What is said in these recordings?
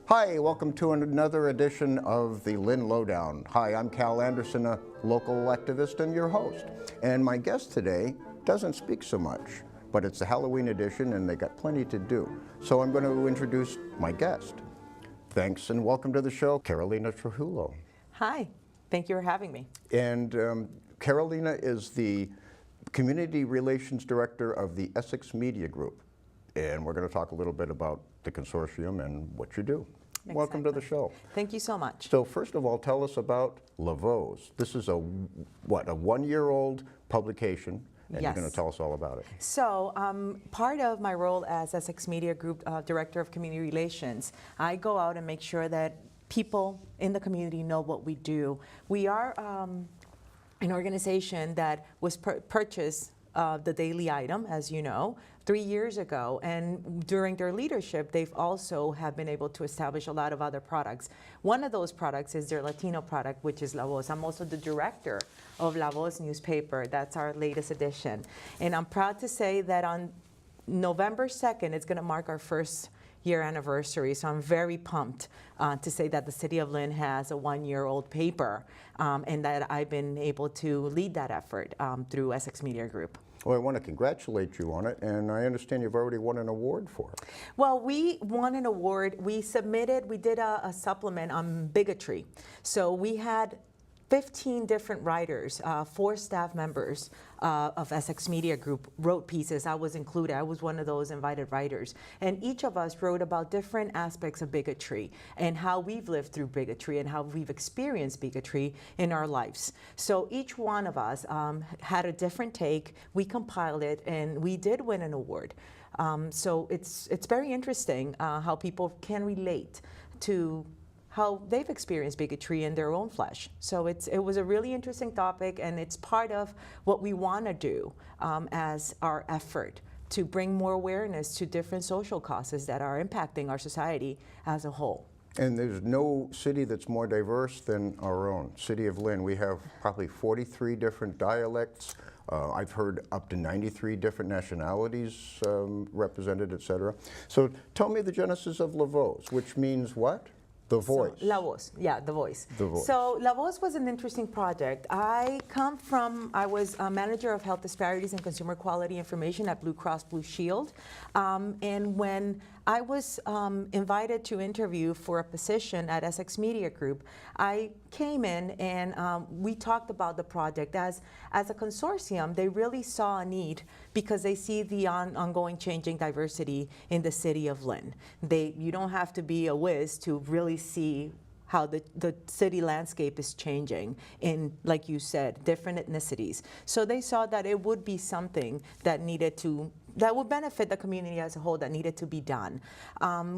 Hi, welcome to another edition of the Lynn Lowdown. Hi, I'm Cal Anderson, a local activist and your host. And my guest today doesn't speak so much, but it's the Halloween edition and they got plenty to do. So I'm going to introduce my guest. Thanks and welcome to the show, Carolina Trujillo. Hi, thank you for having me. And Carolina is the Community Relations Director of the Essex Media Group. And we're going to talk a little bit about the consortium and what you do. Exactly. Welcome to the show. Thank you so much. So first of all, tell us about Voz. This is a one-year-old publication, and Yes. You're going to tell us all about it. So part of my role as Essex Media Group Director of Community Relations, I go out and make sure that people in the community know what we do. We are an organization that was purchased the Daily Item, as you know, 3 years ago, and during their leadership, they've also have been able to establish a lot of other products. One of those products is their Latino product, which is La Voz. I'm also the director of Voz Newspaper. That's our latest edition. And I'm proud to say that on November 2nd, it's gonna mark our first year anniversary, so I'm very pumped to say that the City of Lynn has a one-year-old paper and that I've been able to lead that effort through Essex Media Group. Well, I want to congratulate you on it, and I understand you've already won an award for it. Well, we won an award. We did a supplement on bigotry. So we had 15 different writers, 4 staff members of Essex Media Group wrote pieces. I was included. I was one of those invited writers. And each of us wrote about different aspects of bigotry and how we've lived through bigotry and how we've experienced bigotry in our lives. So each one of us had a different take. We compiled it and we did win an award. So it's very interesting how people can relate to how they've experienced bigotry in their own flesh. So it was a really interesting topic, and it's part of what we want to do as our effort to bring more awareness to different social causes that are impacting our society as a whole. And there's no city that's more diverse than our own, City of Lynn. We have probably 43 different dialects. I've heard up to 93 different nationalities represented, et cetera. So tell me the genesis of La Voz, which means what? The voice. So, La Voz, yeah, the voice. The voice. So La Voz was an interesting project. I was a manager of health disparities and consumer quality information at Blue Cross Blue Shield. And when I was invited to interview for a position at Essex Media Group, I came in and we talked about the project. As a consortium, they really saw a need because they see the ongoing changing diversity in the city of Lynn. You don't have to be a whiz to really see how the city landscape is changing in, like you said, different ethnicities. So they saw that it would be something that would benefit the community as a whole, that needed to be done.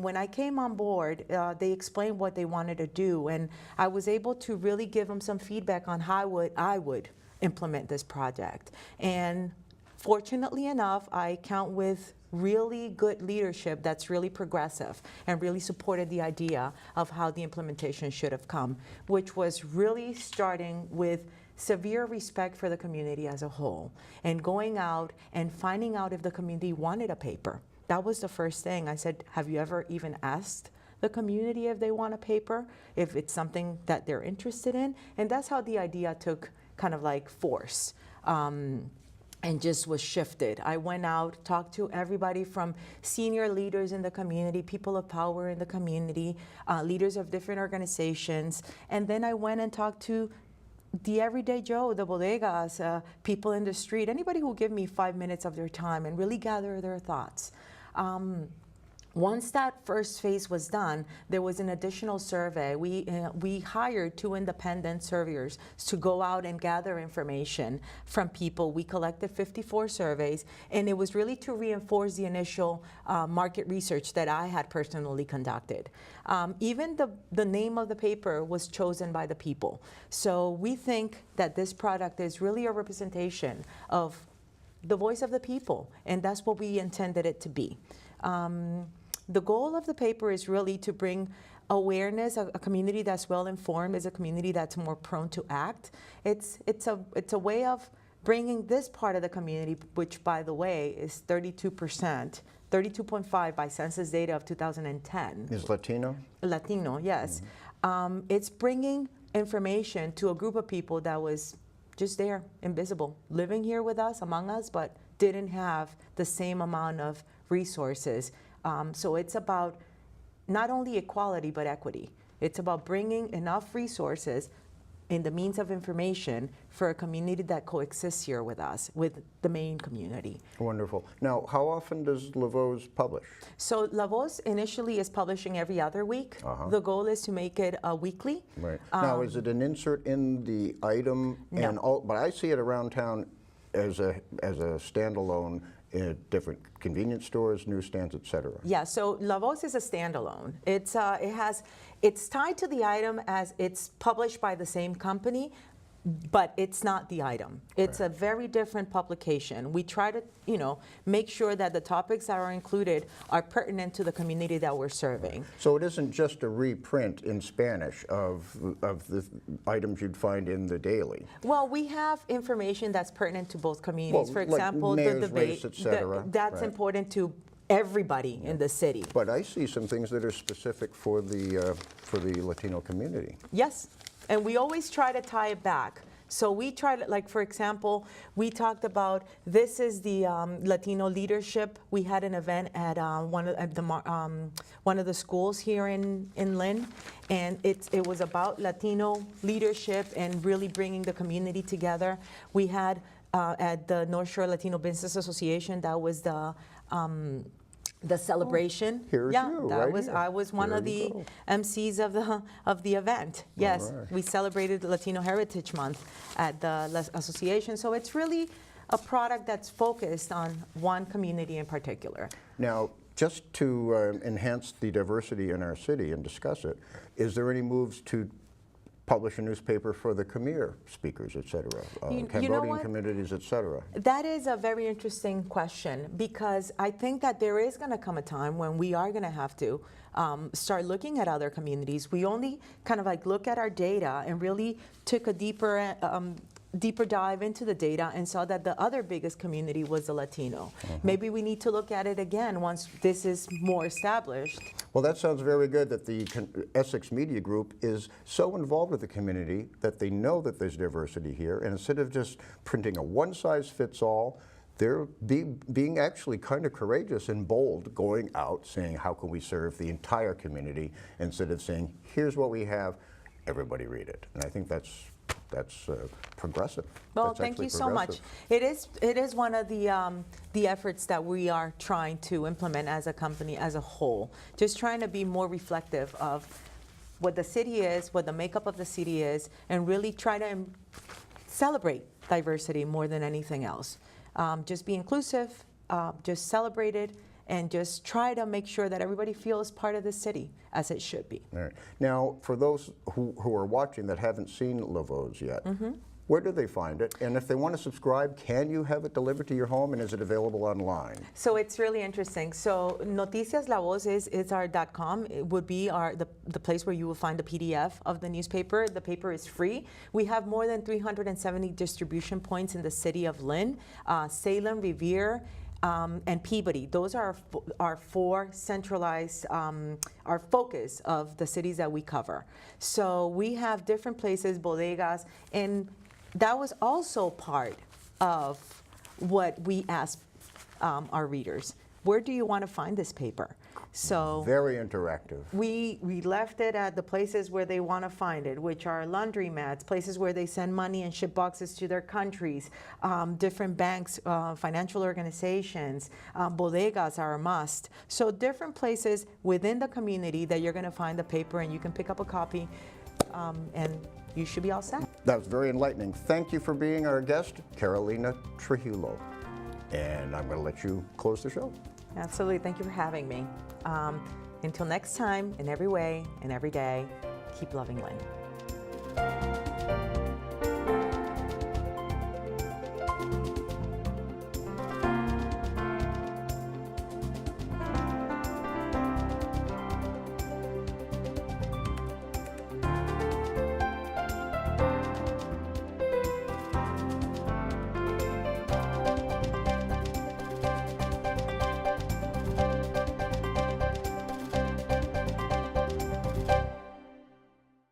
When I came on board, they explained what they wanted to do, and I was able to really give them some feedback on how I would implement this project. And fortunately enough, I count with really good leadership that's really progressive and really supported the idea of how the implementation should have come, which was really starting with severe respect for the community as a whole and going out and finding out if the community wanted a paper. That was the first thing. I said, have you ever even asked the community if they want a paper, if it's something that they're interested in? And that's how the idea took kind of like force. And just was shifted. I went out, talked to everybody from senior leaders in the community, people of power in the community, leaders of different organizations, and then I went and talked to the everyday Joe, the bodegas, people in the street, anybody who give me 5 minutes of their time and really gather their thoughts. Once that first phase was done, there was an additional survey. We hired 2 independent surveyors to go out and gather information from people. We collected 54 surveys, and it was really to reinforce the initial market research that I had personally conducted. Even the name of the paper was chosen by the people. So we think that this product is really a representation of the voice of the people, and that's what we intended it to be. The goal of the paper is really to bring awareness. A community that's well informed is a community that's more prone to act. It's a way of bringing this part of the community, which by the way is 32%, 32.5 by census data of 2010. Is Latino? Latino, yes. It's bringing information to a group of people that was just there, invisible, living here with us, among us, but didn't have the same amount of resources. So it's about not only equality, but equity. It's about bringing enough resources in the means of information for a community that coexists here with us, with the main community. Wonderful. Now, how often does La Voz publish? So La Voz initially is publishing every other week. The goal is to make it weekly. Right. Now, is it an insert in the item? No. And all, but I see it around town as a standalone in different convenience stores, newsstands, etc. Yeah, so La Voz is a standalone. It's tied to the item as it's published by the same company, but it's not the item. It's a very different publication. We try to, make sure that the topics that are included are pertinent to the community that we're serving. So it isn't just a reprint in Spanish of the items you'd find in the daily. Well, we have information that's pertinent to both communities. Well, For like example, the mayor's debate, race, et cetera. that's important to everybody in the city. But I see some things that are specific for the Latino community. Yes, and we always try to tie it back. So we try to, like for example, we talked about this is the Latino leadership. We had an event at one of the schools here in Lynn, and it was about Latino leadership and really bringing the community together. We had at the North Shore Latino Business Association, that was the celebration. Here's yeah, you, that right was here. I was one There of you the go. MCs of the event. Yes, right. we celebrated Latino Heritage Month at the association. So it's really a product that's focused on one community in particular. Now, just to enhance the diversity in our city and discuss it, is there any moves to publish a newspaper for the Khmer speakers, et cetera, Cambodian communities, et cetera? That is a very interesting question, because I think that there is going to come a time when we are going to have to start looking at other communities. We only kind of like look at our data and really took a deeper dive into the data and saw that the other biggest community was the Latino. Maybe we need to look at it again once this is more established. Well, that sounds very good that the Essex Media Group is so involved with the community that they know that there's diversity here, and instead of just printing a one-size-fits-all, they're being actually kind of courageous and bold, going out saying, how can we serve the entire community, instead of saying, here's what we have, everybody read it. And I think that's progressive. Well, That's thank actually you so much. progressive. It is one of the efforts that we are trying to implement as a company as a whole. Just trying to be more reflective of what the city is, what the makeup of the city is, and really try to celebrate diversity more than anything else. Just be inclusive, just celebrate it, and just try to make sure that everybody feels part of the city, as it should be. All right. Now, for those who are watching that haven't seen La Voz yet, where do they find it? And if they want to subscribe, can you have it delivered to your home, and is it available online? So it's really interesting. So Noticias La Voz is our .com. It would be the place where you will find the PDF of the newspaper. The paper is free. We have more than 370 distribution points in the city of Lynn, Salem, Revere, and Peabody. Those are our four centralized, our focus of the cities that we cover. So we have different places, bodegas, and that was also part of what we asked our readers. Where do you want to find this paper? So Very interactive. we left it at the places where they want to find it, which are laundromats, places where they send money and ship boxes to their countries, different banks, financial organizations, bodegas are a must. So different places within the community that you're going to find the paper, and you can pick up a copy, and you should be all set. That was very enlightening. Thank you for being our guest, Carolina Trujillo. And I'm going to let you close the show. Absolutely. Thank you for having me. Until next time, in every way and every day, keep loving Lynn.